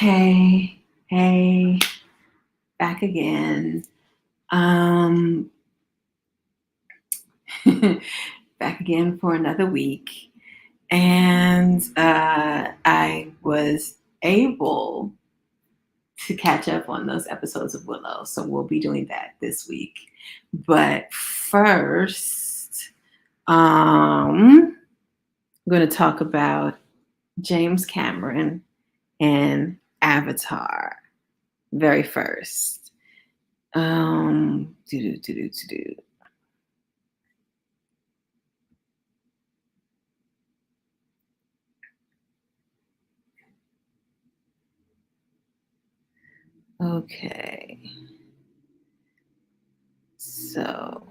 Hey, back again. Um, back again for another week. And I was able to catch up on those episodes of Willow. So we'll be doing that this week. But first, I'm going to talk about James Cameron and Avatar. Very first. Um, do do do do do. Okay. So,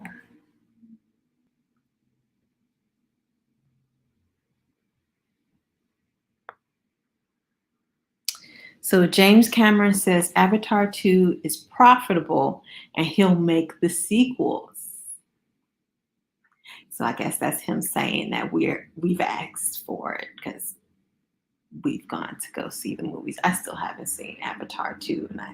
so James Cameron says Avatar 2 is profitable and he'll make the sequels. So I guess that's him saying that we've asked for it because we've gone to go see the movies. I still haven't seen Avatar 2 and I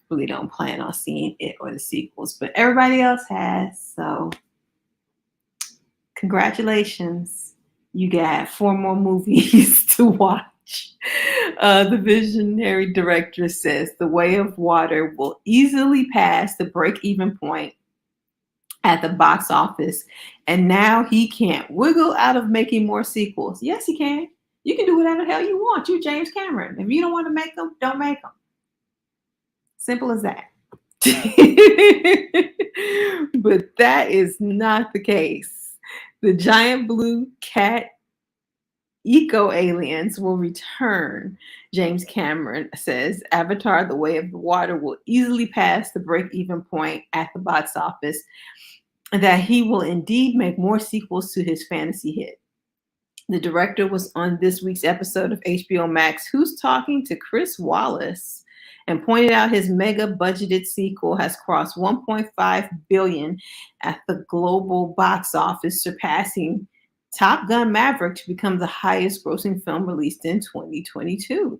really don't plan on seeing it or the sequels, but everybody else has. So congratulations. You got 4 more movies to watch. The visionary director says The Way of Water will easily pass the break-even point at the box office, and now he can't wiggle out of making more sequels. Yes, he can. You can do whatever the hell you want. You're James Cameron. If you don't want to make them, don't make them. Simple as that. But that is not the case. The giant blue cat eco aliens will return. James Cameron says Avatar The Way of the Water will easily pass the break even point at the box office, and that he will indeed make more sequels to his fantasy hit. The director was on this week's episode of HBO Max Who's Talking to Chris Wallace and pointed out his mega budgeted sequel has crossed 1.5 billion at the global box office, surpassing Top Gun Maverick to become the highest grossing film released in 2022.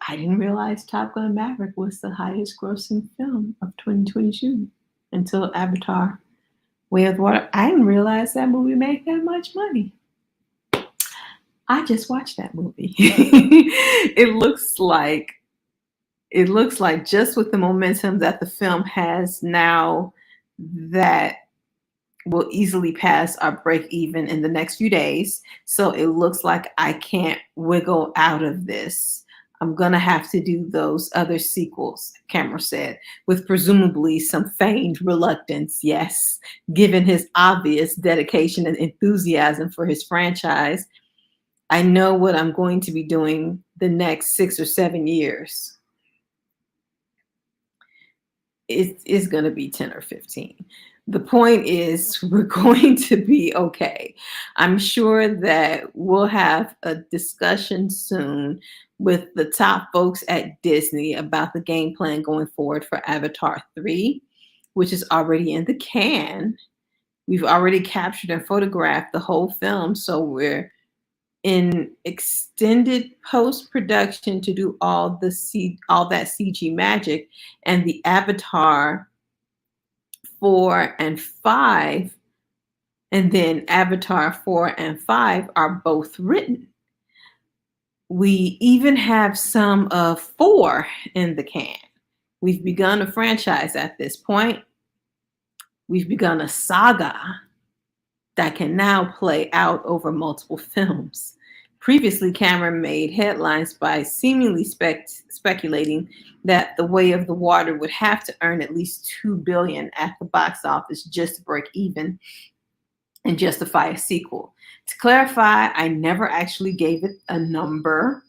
I didn't realize Top Gun Maverick was the highest grossing film of 2022 until Avatar Way of the Water. I didn't realize that movie made that much money. I just watched that movie. It looks like just with the momentum that the film has now, that will easily pass our break even in the next few days. So it looks like I can't wiggle out of this. I'm going to have to do those other sequels, Cameron said, with presumably some feigned reluctance. Yes, given his obvious dedication and enthusiasm for his franchise, I know what I'm going to be doing the next 6 or 7 years. It's going to be 10 or 15. The point is, we're going to be okay. I'm sure that we'll have a discussion soon with the top folks at Disney about the game plan going forward for Avatar 3, which is already in the can. We've already captured and photographed the whole film, so we're in extended post-production to do all that CG magic, and the Avatar 4 and 5, and then Avatar 4 and 5 are both written. We even have some of 4 in the can. We've begun a franchise at this point. We've begun a saga that can now play out over multiple films. Previously, Cameron made headlines by seemingly speculating that The Way of the Water would have to earn at least $2 billion at the box office just to break even and justify a sequel. To clarify, I never actually gave it a number,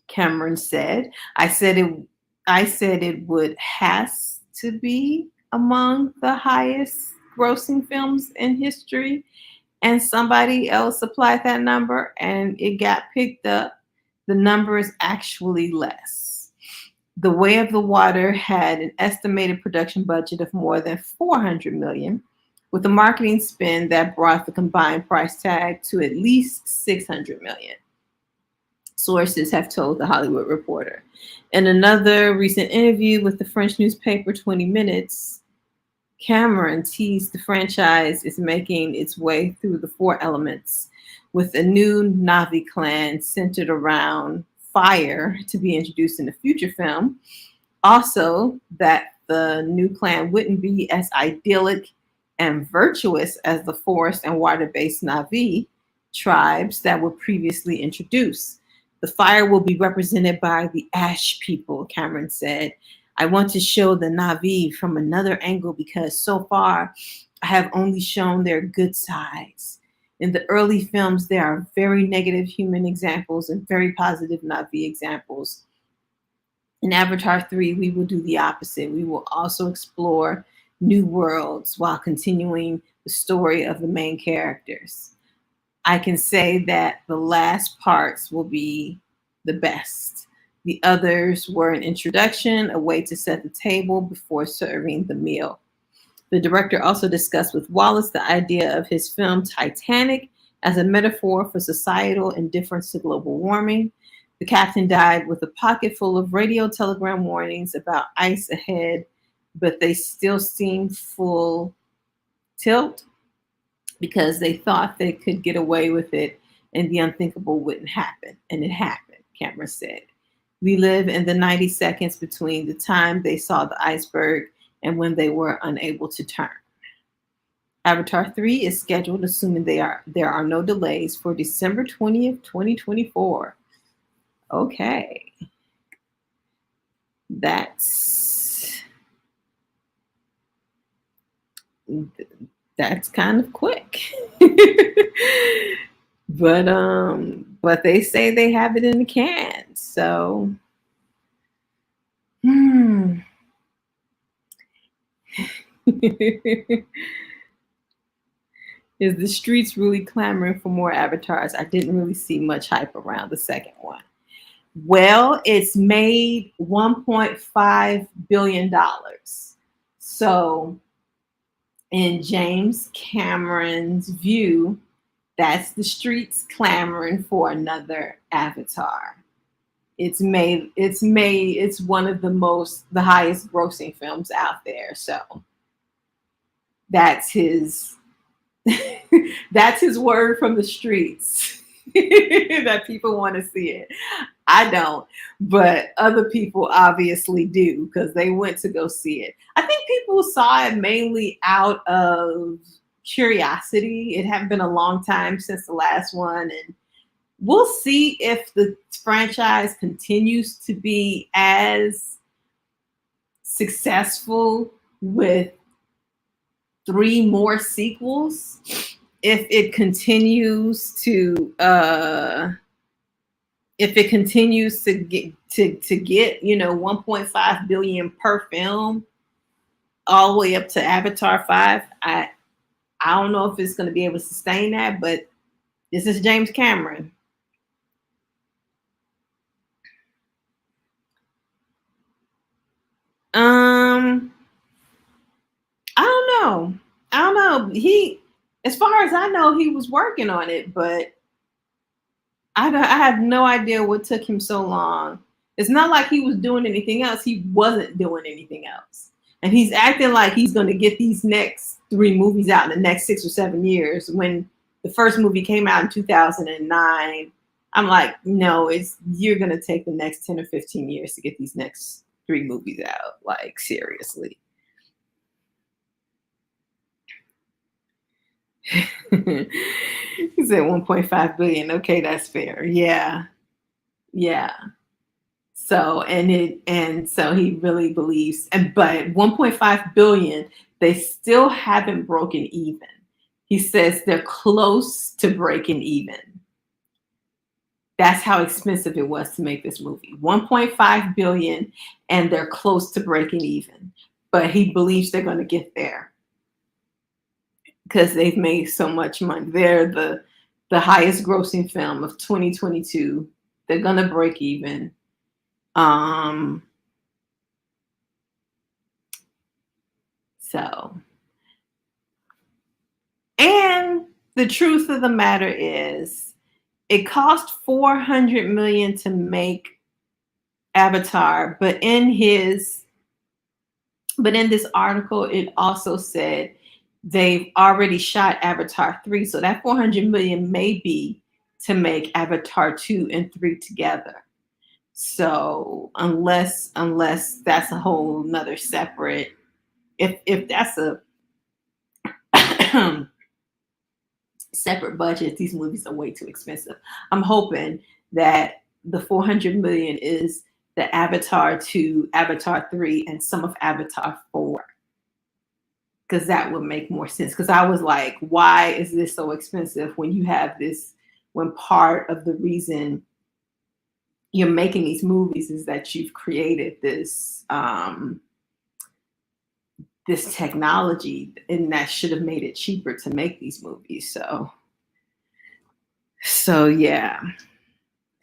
Cameron said. I said it would has to be among the highest grossing films in history, and somebody else applied that number and it got picked up. The number is actually less. The Way of the Water had an estimated production budget of more than $400 million, with a marketing spend that brought the combined price tag to at least $600 million. sources have told The Hollywood Reporter. In another recent interview with the French newspaper 20 Minutes, Cameron teased the franchise is making its way through the four elements, with a new Navi clan centered around fire to be introduced in a future film. Also, that the new clan wouldn't be as idyllic and virtuous as the forest and water based Navi tribes that were previously introduced. The fire will be represented by the Ash people, Cameron said. I want to show the Navi from another angle because so far I have only shown their good sides. In the early films, there are very negative human examples and very positive Navi examples. In Avatar 3, we will do the opposite. We will also explore new worlds while continuing the story of the main characters. I can say that the last parts will be the best. The others were an introduction, a way to set the table before serving the meal. The director also discussed with Wallace the idea of his film Titanic as a metaphor for societal indifference to global warming. The captain died with a pocket full of radio telegram warnings about ice ahead, but they still seemed full tilt because they thought they could get away with it and the unthinkable wouldn't happen. And it happened, Cameron said. We live in the 90 seconds between the time they saw the iceberg and when they were unable to turn. Avatar 3 is scheduled, assuming there are no delays, for December 20th, 2024. Okay. That's kind of quick. But they say they have it in the can. So Is the streets really clamoring for more avatars? I didn't really see much hype around the second one. Well, it's made $1.5 billion. So, in James Cameron's view, that's the streets clamoring for another Avatar. It's one of the highest grossing films out there. So that's his that's his word from the streets that people want to see it. I don't, but other people obviously do because they went to go see it. I think people saw it mainly out of curiosity. It hadn't been a long time since the last one, and we'll see if the franchise continues to be as successful with 3 more sequels. If it continues to get 1.5 billion per film all the way up to Avatar 5, I don't know if it's going to be able to sustain that, but this is James Cameron. I don't know. As far as I know, he was working on it, but I have no idea what took him so long. It's not like he was doing anything else. He wasn't doing anything else. And he's acting like he's going to get these next 3 movies out in the next 6 or 7 years. When the first movie came out in 2009, I'm like, no, you're going to take the next 10 or 15 years to get these next 3 movies out. Like, seriously. He said 1.5 billion. Okay, that's fair. Yeah. So so he really believes, but 1.5 billion, they still haven't broken even. He says they're close to breaking even. That's how expensive it was to make this movie. 1.5 billion, and they're close to breaking even. But he believes they're going to get there because they've made so much money. They're the highest grossing film of 2022. They're going to break even. So, and the truth of the matter is it cost 400 million to make Avatar, but in this article, it also said they've already shot Avatar 3. So that 400 million may be to make Avatar 2 and 3 together. So unless that's a whole nother separate, if that's a separate budget, these movies are way too expensive. I'm hoping that the 400 million is the Avatar 2, Avatar 3, and some of Avatar 4. Because that would make more sense. Because I was like, why is this so expensive when you have this, when part of the reason you're making these movies is that you've created this this technology, and that should have made it cheaper to make these movies. So yeah.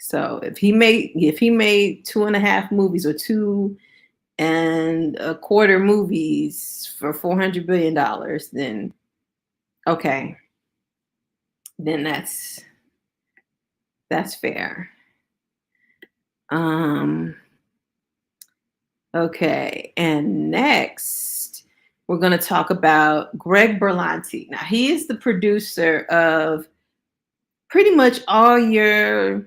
So if he made 2.5 movies or 2.25 movies for $400 billion, then okay, then that's fair. Okay, and next we're going to talk about Greg Berlanti. Now he is the producer of pretty much all your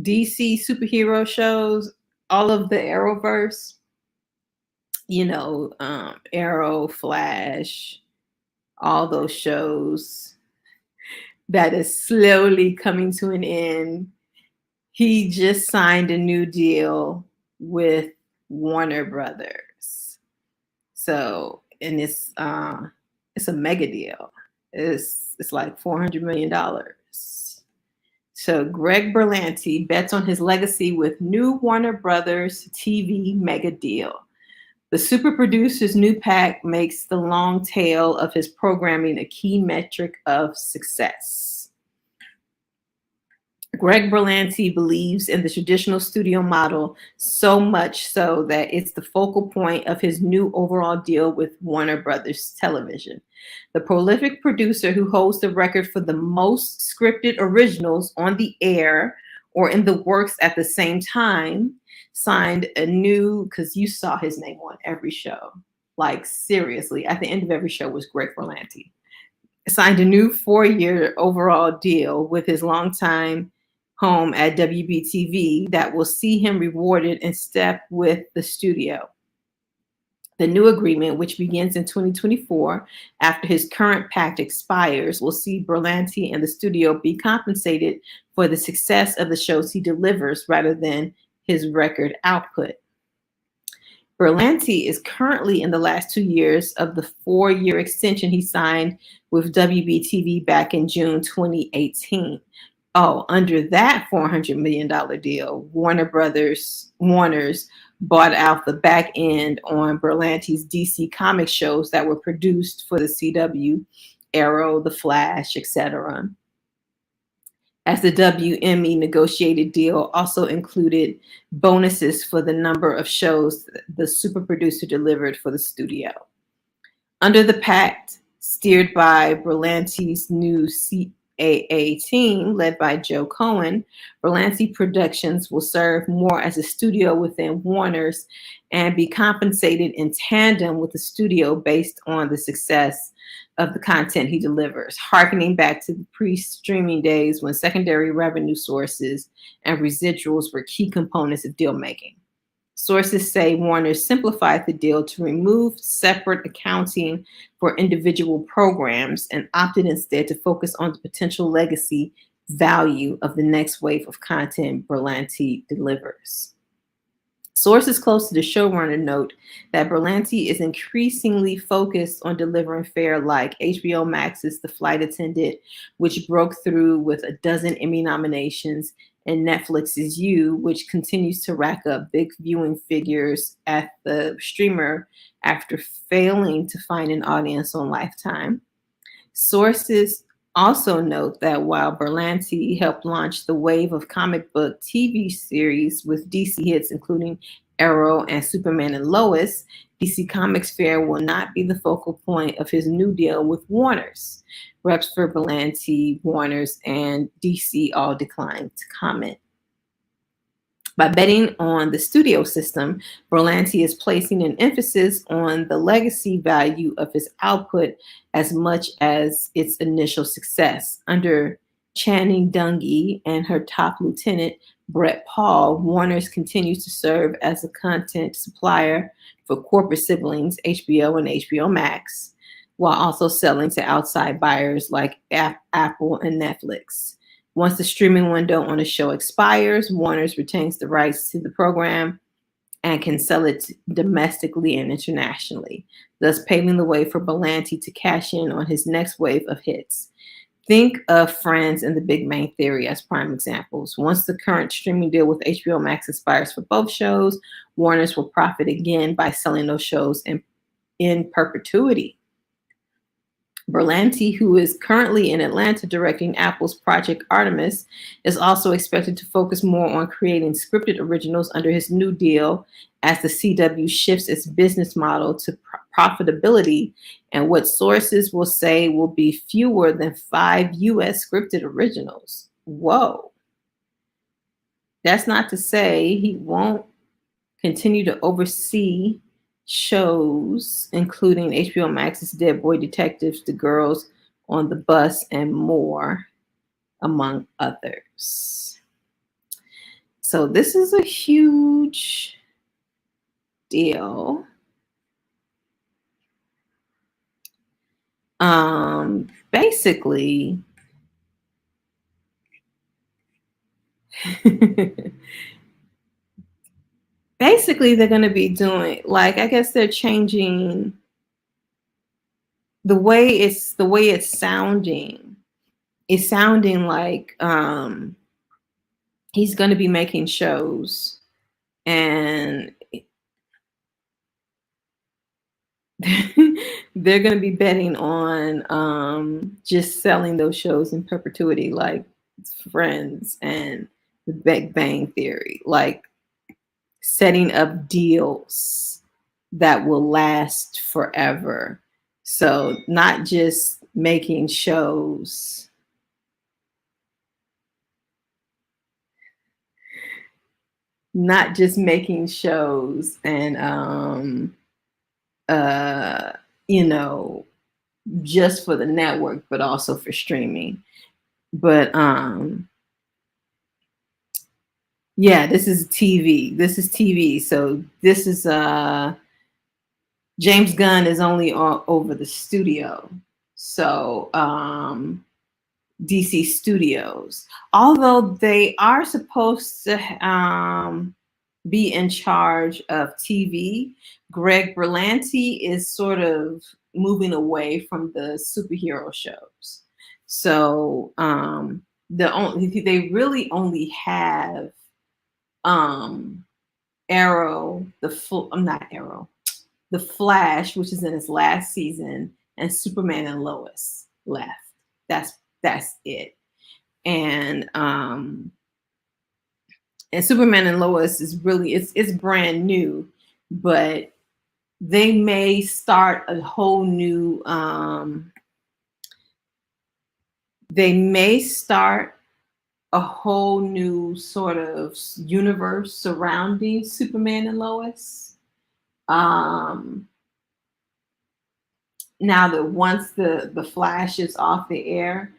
DC superhero shows, all of the Arrowverse, Arrow, Flash, all those shows that is slowly coming to an end. He just signed a new deal with Warner Brothers. So, and it's a mega deal. It's like $400 million. So Greg Berlanti bets on his legacy with new Warner Brothers TV mega deal. The super producer's new pact makes the long tail of his programming a key metric of success. Greg Berlanti believes in the traditional studio model so much so that it's the focal point of his new overall deal with Warner Brothers Television. The prolific producer who holds the record for the most scripted originals on the air or in the works at the same time signed a new, because you saw his name on every show. Like seriously, at the end of every show was Greg Berlanti. Signed a new 4-year overall deal with his longtime home at WBTV that will see him rewarded in step with the studio. The new agreement, which begins in 2024 after his current pact expires, will see Berlanti and the studio be compensated for the success of the shows he delivers rather than his record output. Berlanti is currently in the last 2 years of the 4-year extension he signed with WBTV back in June 2018. Oh, under that $400 million deal, Warner's bought out the back end on Berlanti's DC comic shows that were produced for the CW, Arrow, The Flash, etc. As the WME negotiated deal also included bonuses for the number of shows the super producer delivered for the studio. Under the pact, steered by Berlanti's new CAA team, led by Joe Cohen, Berlanti Productions will serve more as a studio within Warner's and be compensated in tandem with the studio based on the success of the content he delivers, harkening back to the pre-streaming days when secondary revenue sources and residuals were key components of deal making. Sources say Warner simplified the deal to remove separate accounting for individual programs and opted instead to focus on the potential legacy value of the next wave of content Berlanti delivers. Sources close to the showrunner note that Berlanti is increasingly focused on delivering fare like HBO Max's The Flight Attendant, which broke through with a dozen Emmy nominations, and Netflix's You, which continues to rack up big viewing figures at the streamer after failing to find an audience on Lifetime. Sources also note that while Berlanti helped launch the wave of comic book TV series with DC hits, including Arrow, and Superman and Lois, DC Comics Fair will not be the focal point of his new deal with Warner's. Reps for Berlanti, Warner's, and DC all declined to comment. By betting on the studio system, Berlanti is placing an emphasis on the legacy value of his output as much as its initial success. Under Channing Dungey and her top lieutenant, Brett Paul, Warner's continues to serve as a content supplier for corporate siblings, HBO and HBO Max, while also selling to outside buyers like Apple and Netflix. Once the streaming window on a show expires, Warner's retains the rights to the program and can sell it domestically and internationally, thus paving the way for Berlanti to cash in on his next wave of hits. Think of Friends and The Big Bang Theory as prime examples. Once the current streaming deal with HBO Max expires for both shows, Warner's will profit again by selling those shows in perpetuity. Berlanti, who is currently in Atlanta directing Apple's Project Artemis, is also expected to focus more on creating scripted originals under his new deal as the CW shifts its business model to profitability and what sources will say will be fewer than 5 US scripted originals. Whoa. That's not to say he won't continue to oversee shows, including HBO Max's Dead Boy Detectives, The Girls on the Bus, and more, among others. So this is a huge deal. Basically, they're going to be doing, like, I guess they're changing the way it's sounding. It's sounding like he's going to be making shows, and they're going to be betting on just selling those shows in perpetuity, like Friends and The Big Bang Theory, like setting up deals that will last forever. So not just making shows, and just for the network, but also for streaming. But yeah, this is TV. So this is James Gunn is only over the studio. So DC Studios, although they are supposed to be in charge of TV, Greg Berlanti is sort of moving away from the superhero shows. So they really only have Arrow, The Flash, which is in its last season, and Superman and Lois left. That's it. And Superman and Lois is really it's brand new, but they may start a whole new sort of universe surrounding Superman and Lois. Now that once the Flash is off the air,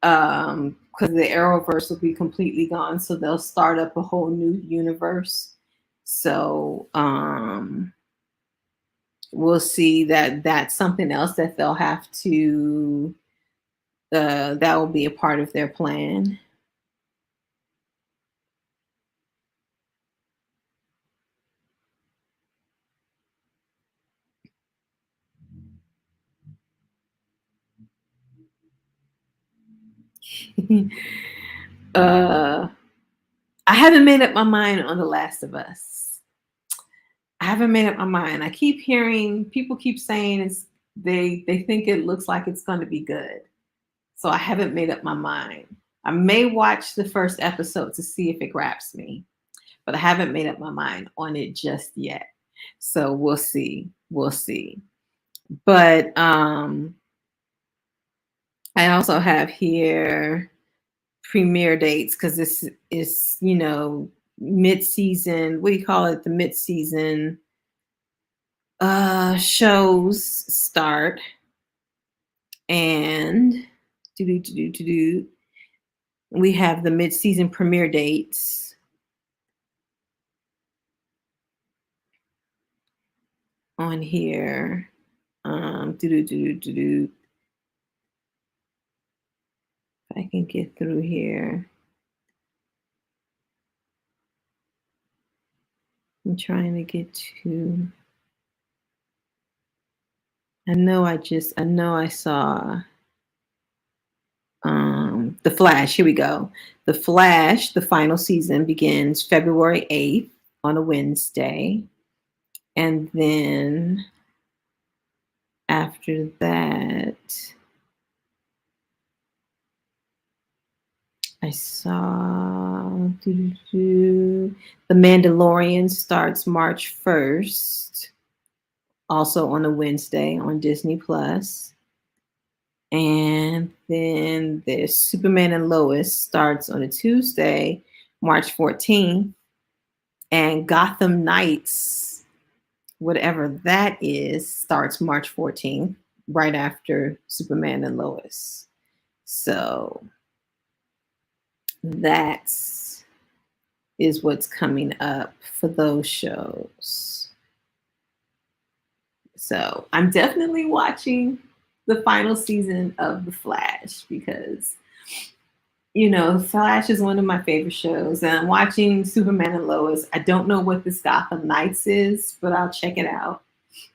because the Arrowverse will be completely gone, so they'll start up a whole new universe. So we'll see that's something else that they'll have to that will be a part of their plan. I haven't made up my mind on The Last of Us. I haven't made up my mind. I keep hearing people keep saying they think it looks like it's going to be good. So I haven't made up my mind. I may watch the first episode to see if it grabs me. but I haven't made up my mind on it just yet. So we'll see. We'll see. But I also have here premiere dates because this is, mid-season. What do you call it? The mid-season shows start, and we have the mid-season premiere dates on here. If I can get through here. I'm trying to get to. I know I saw The Flash. Here we go. The Flash, the final season begins February 8th on a Wednesday. And then after that, I saw The Mandalorian starts March 1st, also on a Wednesday on Disney Plus. And then there's Superman and Lois starts on a Tuesday, March 14th. And Gotham Knights, whatever that is, starts March 14th, right after Superman and Lois. So that is what's coming up for those shows. So I'm definitely watching the final season of The Flash because, Flash is one of my favorite shows. And I'm watching Superman and Lois. I don't know what this Gotham Knights is, but I'll check it out.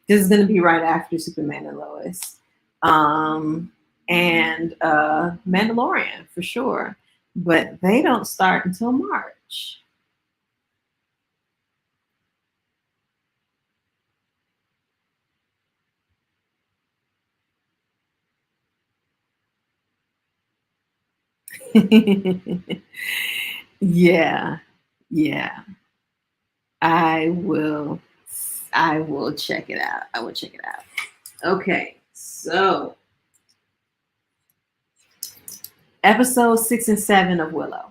This is going to be right after Superman and Lois. And Mandalorian for sure. But they don't start until March. Yeah. I will check it out. Okay. So episode 6 and 7 of Willow.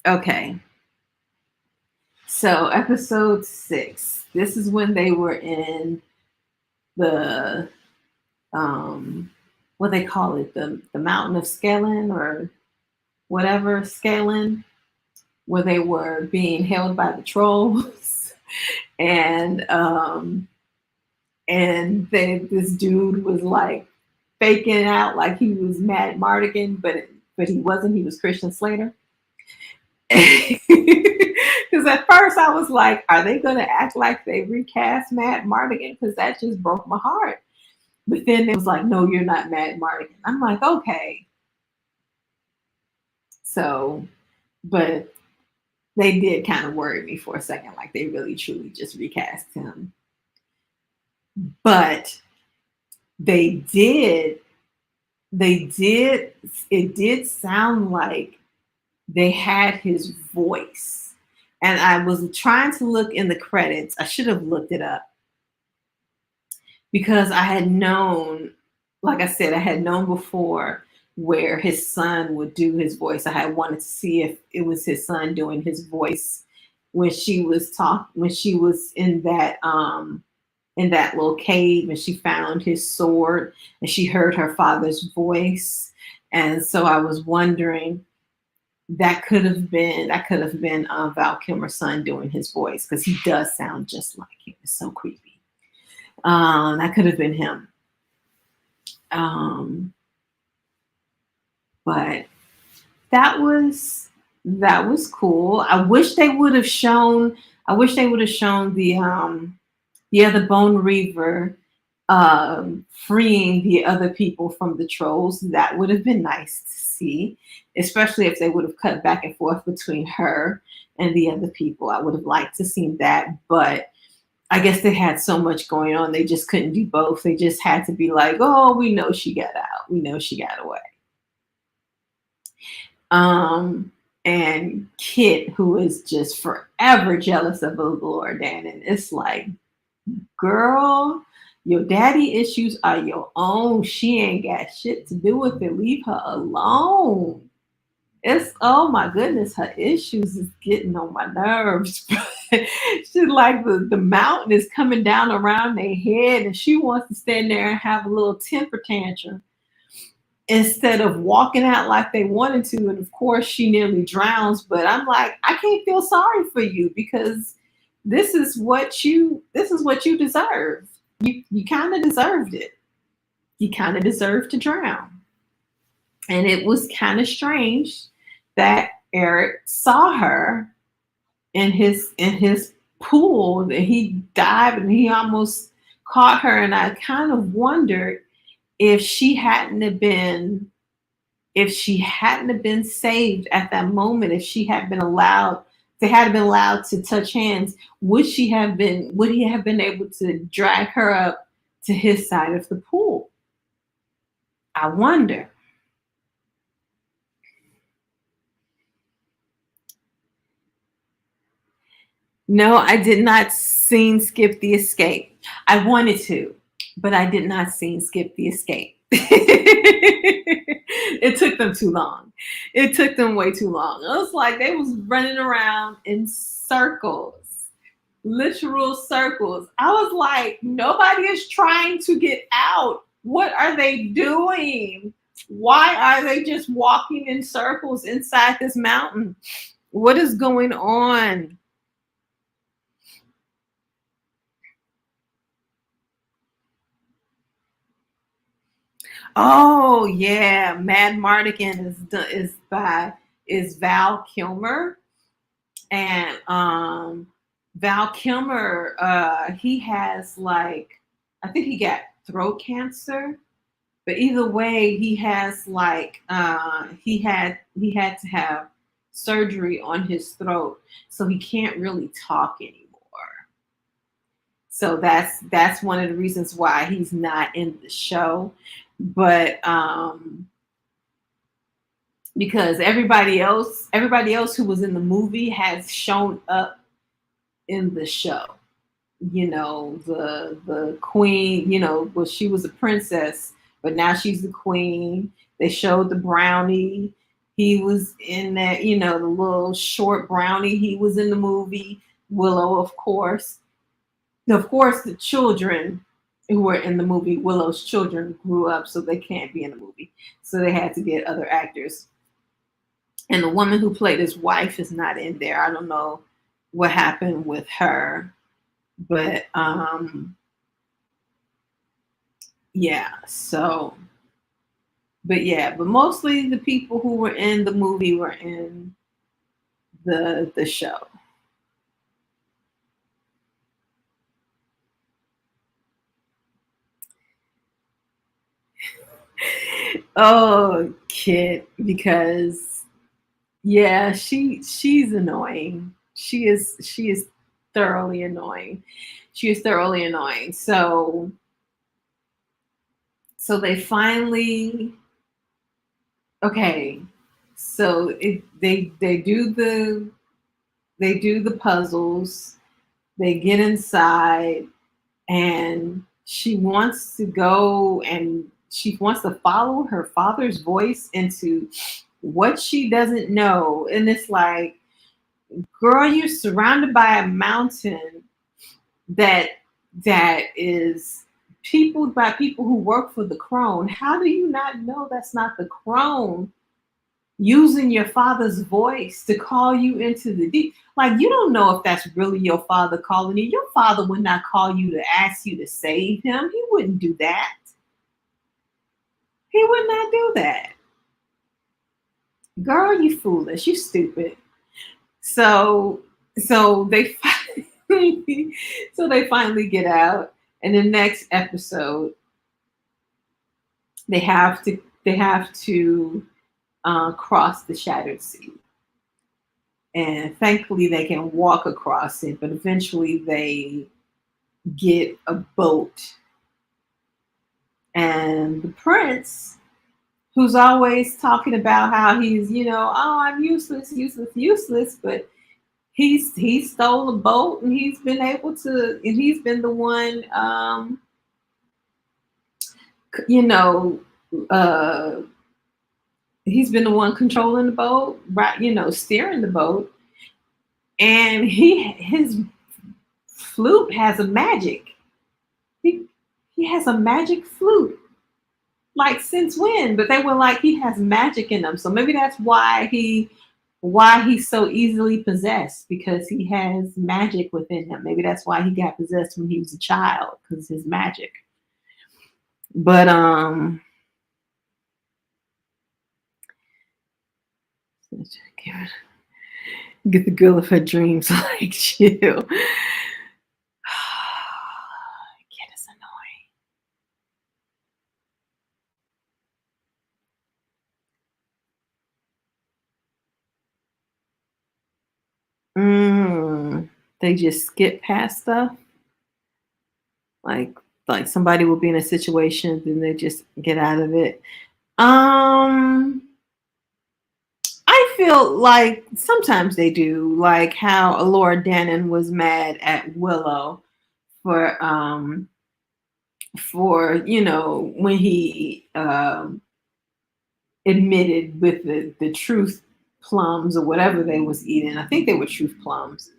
Okay. So episode 6. This is when they were in the what they call it, the mountain of Skelin or whatever, Skelin, where they were being held by the trolls. and this dude was like faking out like he was Matt Mardigan, but he wasn't. He was Christian Slater. Because at first I was like, are they going to act like they recast Matt Mardigan? Because that just broke my heart. But then it was like, no, you're not Matt Mardigan. I'm like, okay. So, but they did kind of worry me for a second, like they really truly just recast him. But it did sound like they had his voice. And I was trying to look in the credits. I should have looked it up because I had known, like I said, I had known before where his son would do his voice. I had wanted to see if it was his son doing his voice when she was in that little cave and she found his sword and she heard her father's voice. And so I was wondering, that could have been Val Kilmer's son doing his voice because he does sound just like him. It's so creepy. That could have been him. But that was cool. I wish they would have shown the other Bone Reaver freeing the other people from the trolls. That would have been nice to see, especially if they would have cut back and forth between her and the other people. I would have liked to see that, but I guess they had so much going on. They just couldn't do both. They just had to be like, oh, we know she got out. We know she got away. and Kit, who is just forever jealous of Lord Dan. And it's like, girl, your daddy issues are your own. She ain't got shit to do with it. Leave her alone. It's, oh my goodness, her issues is getting on my nerves. She's like, the mountain is coming down around their head, and she wants to stand there and have a little temper tantrum instead of walking out like they wanted to. And of course, she nearly drowns. But I'm like, I can't feel sorry for you, because this is what you deserve. You kind of deserved it. You kind of deserved to drown. And it was kind of strange that Eric saw her in his pool, and he dived and he almost caught her. And I kind of wondered if she hadn't have been if she hadn't have been saved at that moment, if she had been allowed, if they had been allowed to touch hands, would he have been able to drag her up to his side of the pool? I wonder. No, I did not seen Skip the Escape. I wanted to, but I did not see Skip the Escape. It took them too long. It took them way too long. It was like they was running around in circles, literal circles. I was like, nobody is trying to get out. What are they doing? Why are they just walking in circles inside this mountain? What is going on? Oh yeah, Mad Mardigan is Val Kilmer, and Val Kilmer, he has, like, I think he got throat cancer, but either way, he has, like, he had to have surgery on his throat, so he can't really talk anymore. So that's one of the reasons why he's not in the show. But because everybody else who was in the movie has shown up in the show. The queen, well, she was a princess, but now she's the queen. They showed the brownie. He was in that, the little short brownie. He was in the movie. Willow, of course. Of course, the children who were in the movie, Willow's children, grew up, so they can't be in the movie. So they had to get other actors. And the woman who played his wife is not in there. I don't know what happened with her. But yeah, but mostly the people who were in the movie were in the show. Oh, Kit, because yeah, she's annoying. She is thoroughly annoying. She is thoroughly annoying. So they finally, okay. So they do the puzzles. They get inside, and she wants to go, and she wants to follow her father's voice into what she doesn't know. And it's like, girl, you're surrounded by a mountain that is people who work for the crone. How do you not know that's not the crone using your father's voice to call you into the deep? Like, you don't know if that's really your father calling you. Your father would not call you to ask you to save him. He wouldn't do that. He would not do that. Girl, you foolish. You stupid. So they finally get out. And the next episode, they have to cross the Shattered Sea. And thankfully they can walk across it, but eventually they get a boat. And the prince, who's always talking about how he's, oh, I'm useless, useless, useless, but he stole a boat and he's been able to, and he's been the one, you know, uh, he's been the one controlling the boat, right? Steering the boat, and his flute has a magic. He he has a magic flute. Like since when? But they were like he has magic in him, so maybe that's why he's so easily possessed, because he has magic within him. Maybe that's why he got possessed when he was a child, because his magic. But get the girl of her dreams like you. Kid is annoying. They just skip past stuff. Like somebody will be in a situation, then they just get out of it. I feel like sometimes they do, like how Laura Dannon was mad at Willow for when he admitted with the truth plums or whatever they was eating. I think they were truth plums,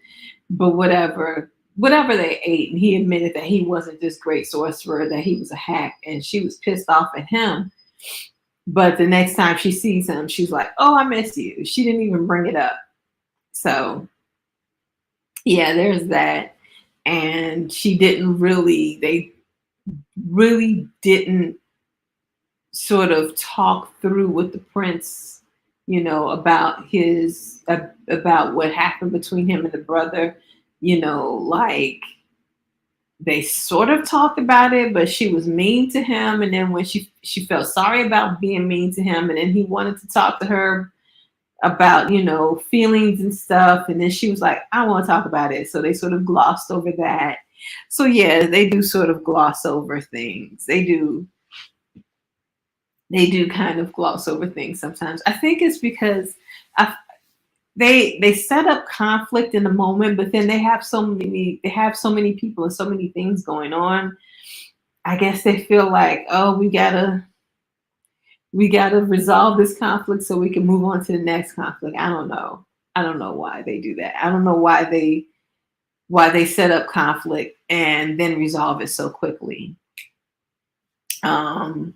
but whatever they ate, and he admitted that he wasn't this great sorcerer, that he was a hack, and she was pissed off at him. But the next time she sees him, she's like, "Oh, I miss you." She didn't even bring it up. So yeah, there's that. And they really didn't sort of talk through with the prince, about what happened between him and the brother. Like they sort of talked about it, but she was mean to him. And then when she felt sorry about being mean to him, and then he wanted to talk to her about feelings and stuff, and then she was like, I want to talk about it, so they sort of glossed over that. So yeah, they do sort of gloss over things. They do kind of gloss over things sometimes. I think it's because they set up conflict in the moment, but then they have so many people and so many things going on. I guess they feel like, oh, we gotta resolve this conflict so we can move on to the next conflict. I don't know. I don't know why they do that. I don't know why they set up conflict and then resolve it so quickly. Um,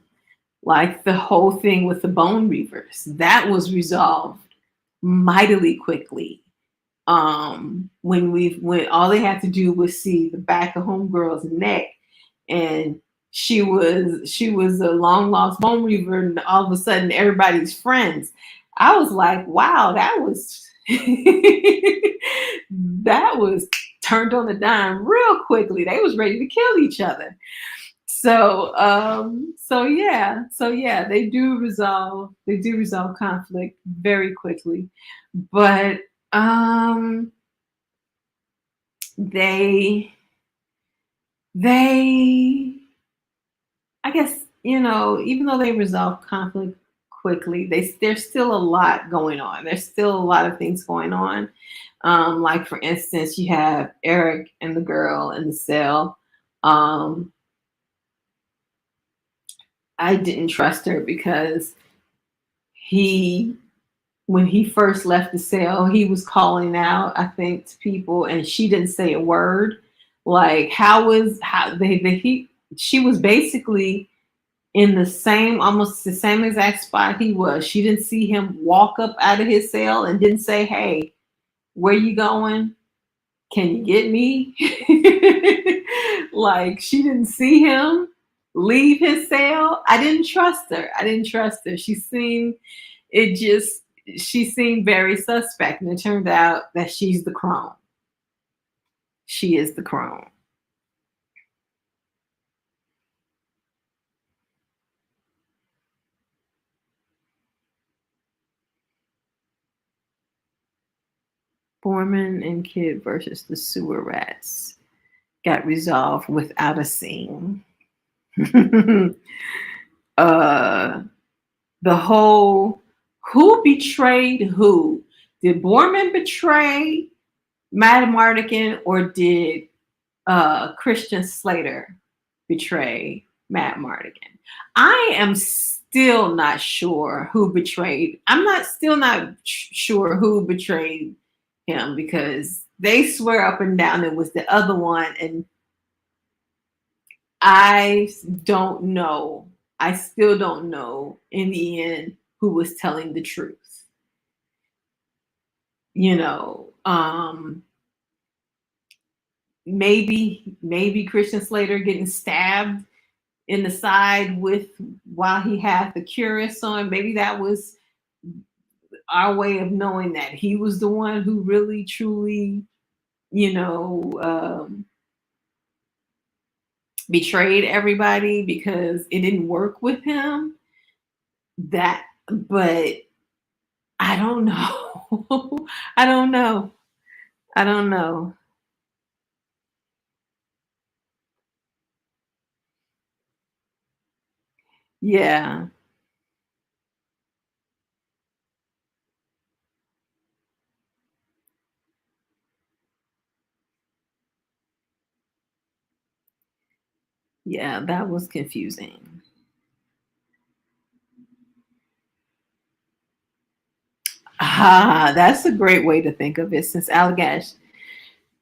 like the whole thing with the bone reavers, that was resolved mightily quickly. When all they had to do was see the back of homegirl's neck, and she was a long lost bone reaver, and all of a sudden everybody's friends. I was like, wow, that was that was turned on a dime real quickly. They was ready to kill each other. So they do resolve conflict very quickly. But they they I guess, even though they resolve conflict quickly, there's still a lot going on. There's still a lot of things going on. Like for instance, you have Eric and the girl in the cell. Um, I didn't trust her because he when he first left the cell, he was calling out, I think, to people, and she didn't say a word. Like, how he she was basically in almost the same exact spot he was. She didn't see him walk up out of his cell and didn't say, "Hey, where you going? Can you get me?" Like, she didn't see him leave his cell. I didn't trust her. It just she seemed very suspect, and it turned out that she's the crone. She is the crone. Foreman and Kid versus the sewer rats got resolved without a scene. uh The whole who betrayed who? Did Borman betray Madam Mardigan, or did Christian Slater betray Matt Mardigan? I am still not sure who betrayed. I'm not still not sure who betrayed him, because they swear up and down it was the other one, and I don't know. I still don't know in the end who was telling the truth. You know, maybe Christian Slater getting stabbed in the side with while he had the curious on. Maybe that was our way of knowing that he was the one who really truly, you know, betrayed everybody because it didn't work with him. That, but I don't know. I don't know. I don't know. Yeah. Yeah, that was confusing. Ah, that's a great way to think of it. Since Allagash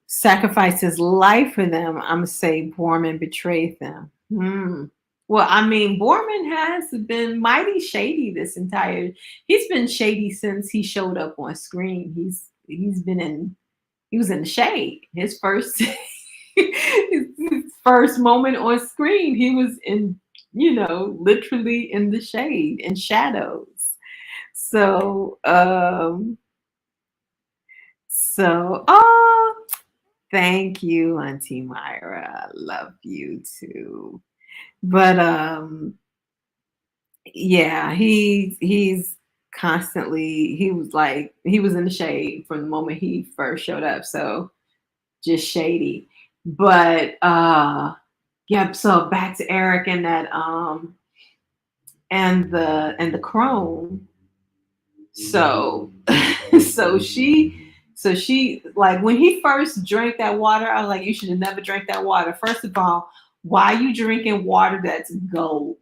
sacrificed his life for them, I'm gonna say Borman betrayed them. Hmm. Well, I mean, Borman has been mighty shady this entire. He's been shady since he showed up on screen. He's been in. He was in the shade. His first his first moment on screen, he was in, literally in the shade and shadows. So, oh, thank you, Auntie Myra. I love you too. But yeah, he's constantly, he was in the shade from the moment he first showed up. So just shady. But yeah, so back to Eric and that and the crone. So so she like when he first drank that water, I was like, you should have never drank that water. First of all, why are you drinking water that's gold?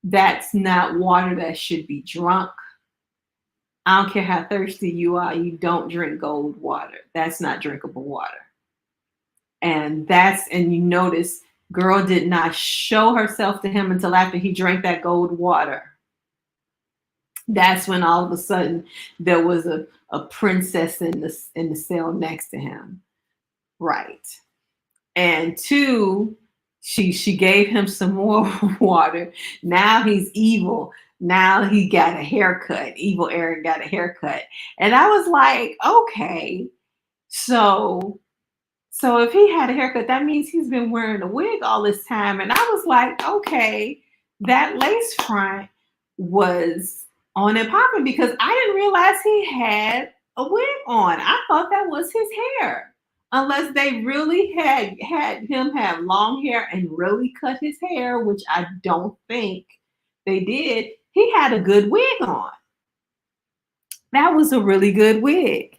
That's not water that should be drunk. I don't care how thirsty you are, you don't drink gold water. That's not drinkable water. And you notice girl did not show herself to him until after he drank that gold water. That's when all of a sudden there was a princess in the cell next to him. Right. And two, she gave him some more water. Now he's evil. Now he got a haircut. Evil Eric got a haircut. And I was like, okay, so so if he had a haircut, that means he's been wearing a wig all this time. And I was like, okay, that lace front was on and popping, because I didn't realize he had a wig on. I thought that was his hair. Unless they really had him have long hair and really cut his hair, which I don't think they did. He had a good wig on. That was a really good wig.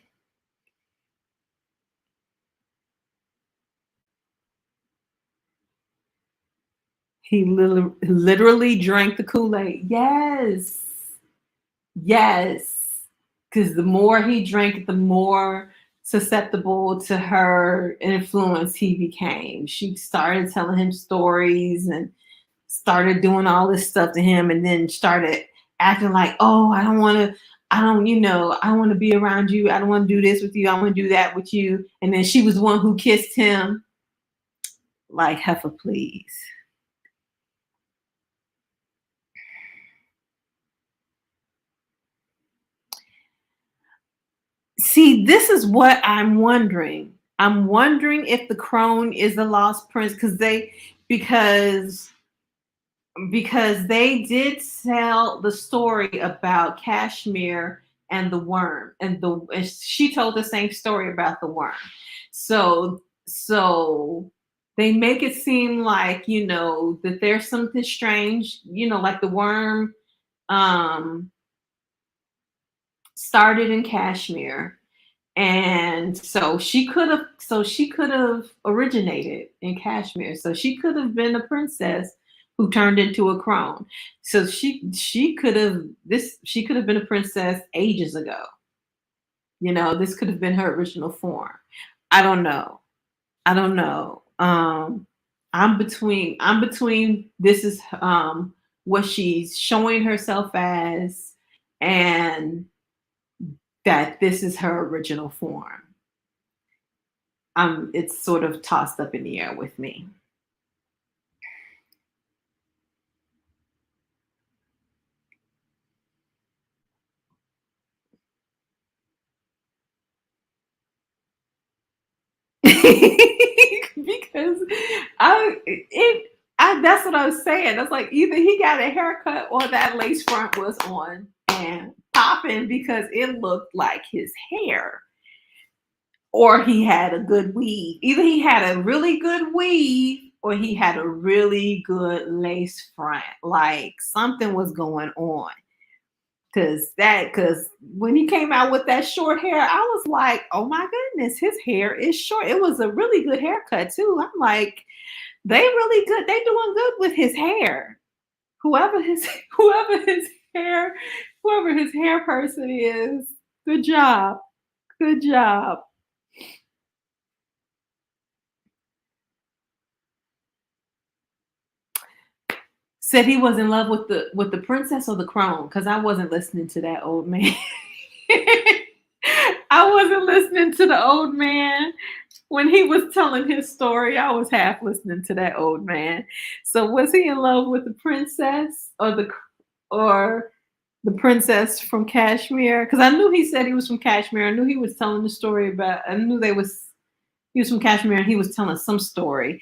He literally drank the Kool-Aid. Yes. Yes. Because the more he drank, the more susceptible to her influence he became. She started telling him stories and started doing all this stuff to him, and then started acting like, oh, I don't want to be around you. I don't want to do this with you. I want to do that with you. And then she was the one who kissed him. Like, heifer, please. See, this is what I'm wondering. I'm wondering if the crone is the lost prince, because they did tell the story about Kashmir and the worm, and she told the same story about the worm. So they make it seem like, that there's something strange, like the worm um, started in Kashmir, and so she could have originated in Kashmir. So she could have been a princess who turned into a crone. So she could have been a princess ages ago. This could have been her original form. I don't know. I don't know. I'm between this is what she's showing herself as, and that this is her original form. It's sort of tossed up in the air with me. Because that's what I was saying. That's like either he got a haircut or that lace front was on and popping because it looked like his hair, or he had a good weave. Either he had a really good weave or he had a really good lace front. Like something was going on. Cause when he came out with that short hair, I was like, oh my goodness, his hair is short. It was a really good haircut too. I'm like, they really good. They doing good with his hair. Whoever his whoever his hair, whoever his hair person is, good job. Good job. Said he was in love with the princess or the crone, because I wasn't listening to that old man. I wasn't listening to the old man when he was telling his story. I was half listening to that old man. So was he in love with the princess or the princess from Kashmir? Because I knew he said he was from Kashmir. I knew he was telling the story about. I knew he was from Kashmir and he was telling some story.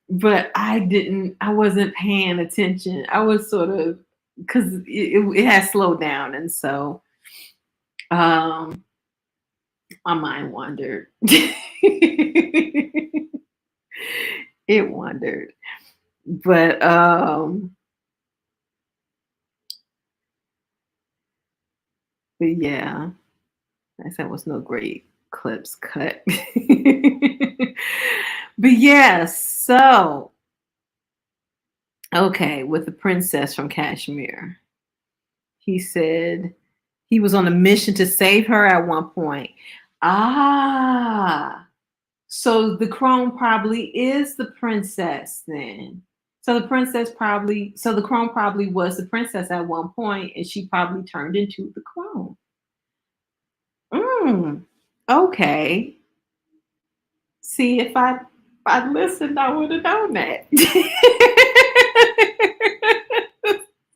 But I wasn't paying attention. I was sort of, because it has slowed down, and so um my mind wandered. It wandered. But um but yeah, that was no great clips cut. But yeah, so okay, with the princess from Kashmir. He said he was on a mission to save her at one point. Ah, so the crone probably is the princess then. So the crone probably was the princess at one point, and she probably turned into the crone. Mm, okay. See, if I'd listened, I would have known that.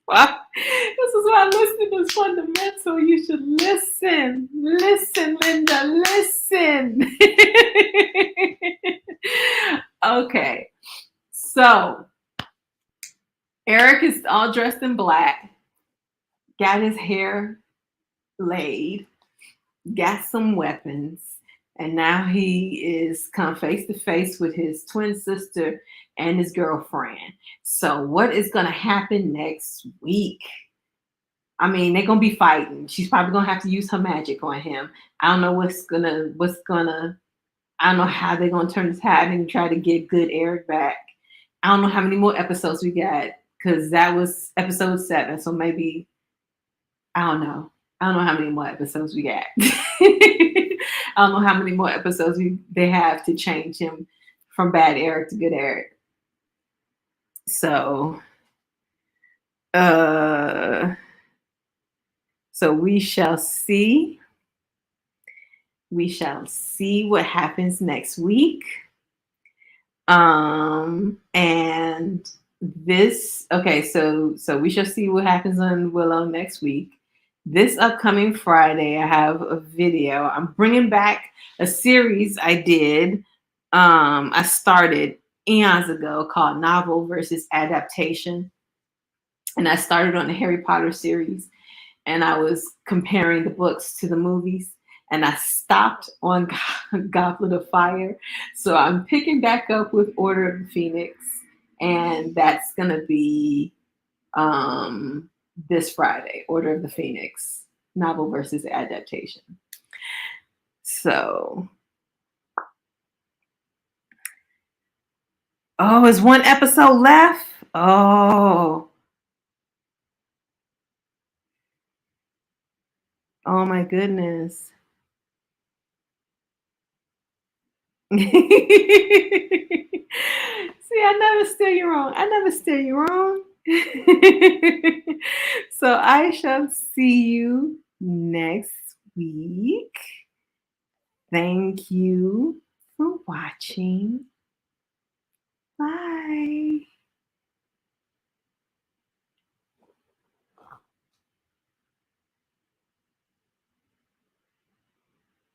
Why- This is why listening is fundamental. You should listen. Listen, Linda, listen. Okay. So Eric is all dressed in black, got his hair laid, got some weapons, and now he is come face to face with his twin sister and his girlfriend. So what is going to happen next week? I mean, they're gonna be fighting. She's probably gonna have to use her magic on him. I don't know what's gonna. I don't know how they're gonna turn this tide and try to get good Eric back. I don't know how many more episodes we got, because that was episode 7. So maybe I don't know. I don't know how many more episodes we got. I don't know how many more episodes they have to change him from bad Eric to good Eric. So, uh, so we shall see. We shall see what happens next week. And this okay, so we shall see what happens on Willow next week. This upcoming Friday, I have a video. I'm bringing back a series I did. I started eons ago called Novel versus Adaptation, and I started on the Harry Potter series, and I was comparing the books to the movies, and I stopped on Goblet of Fire. So I'm picking back up with Order of the Phoenix, and that's gonna be um, this Friday, Order of the Phoenix, novel versus adaptation. So, oh, is one episode left? Oh, oh my goodness. See, I never steer you wrong. I never steer you wrong. So I shall see you next week. Thank you for watching. Bye.